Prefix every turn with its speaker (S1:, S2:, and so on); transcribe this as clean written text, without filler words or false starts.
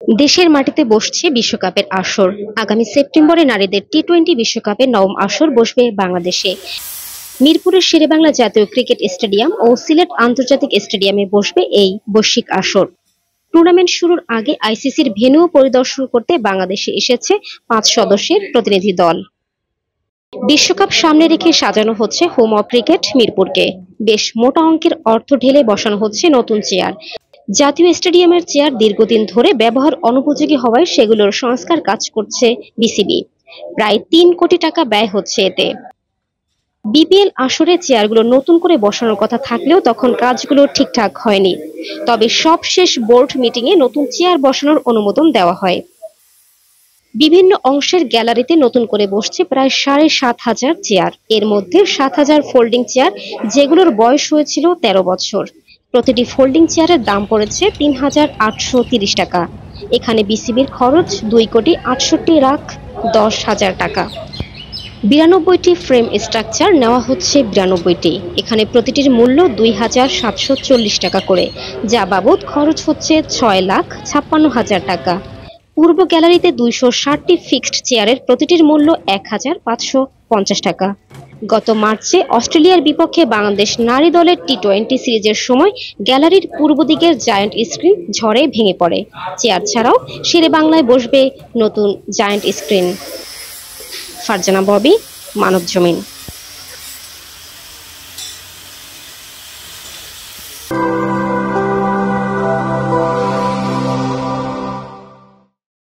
S1: দেশের মাটিতে বসছে বিশ্বকাপের আসর। আগামী সেপ্টেম্বরে নারীদের টি-20 বিশ্বকাপের নবম আসর বসবে বাংলাদেশে। মিরপুরের শেরেবাংলা জাতীয় ক্রিকেট স্টেডিয়াম ও সিলেট আন্তর্জাতিক স্টেডিয়ামে বসবে এই বৈশ্বিক আসর। টুর্নামেন্ট শুরুর আগে আইসিসির ভেন্যু পরিদর্শন করতে বাংলাদেশে এসেছে 5 সদস্যের প্রতিনিধি দল। বিশ্বকাপ সামনে রেখে সাজানো হচ্ছে হোম অফ ক্রিকেট মিরপুরকে। বেশ মোটা অঙ্কের অর্থ ঢেলে বসানো হচ্ছে নতুন চেয়ার। জাতীয় স্টেডিয়ামের চেয়ার দীর্ঘদিন ধরে ব্যবহার অনুপযোগী হওয়ায় সেগুলোর সংস্কার কাজ করছে বিসিবি। প্রায় 3 কোটি টাকা ব্যয় হচ্ছে এতে। বিপিএল আসরে চেয়ারগুলো নতুন করে বসানোর কথা থাকলেও তখন কাজগুলো ঠিকঠাক হয়নি। তবে সবশেষ বোর্ড মিটিংয়ে নতুন চেয়ার বসানোর অনুমোদন দেওয়া হয়। বিভিন্ন অংশের গ্যালারিতে নতুন করে বসছে প্রায় 7,500 চেয়ার। এর মধ্যে 7,000 ফোল্ডিং চেয়ার, যেগুলোর বয়স হয়েছিল 13 বছর। প্রতিটি ফোল্ডিং চেয়ারের দাম পড়েছে 3,830 টাকা। এখানে বিসিবির খরচ 2,68,10,000 টাকা। 92টি ফ্রেম স্ট্রাকচার নেওয়া হচ্ছে 92টি। এখানে প্রতিটির মূল্য 2,740 টাকা করে, যা বাবদ খরচ হচ্ছে 6,56,000 টাকা। পূর্ব গ্যালারিতে 260টি ফিক্সড চেয়ারের প্রতিটির মূল্য 1,550 টাকা। গত মার্চে অস্ট্রেলিয়ার বিপক্ষে বাংলাদেশ নারী দলের টি-20 সিরিজের সময় গ্যালারির পূর্ব দিকের জায়ান্ট স্ক্রিন ঝড়ে ভেঙে পড়ে। চেয়ার ছাড়াও শেরেবাংলায় বসবে নতুন জায়ান্ট স্ক্রিন। ফারজানা ববি, মানবজমিন।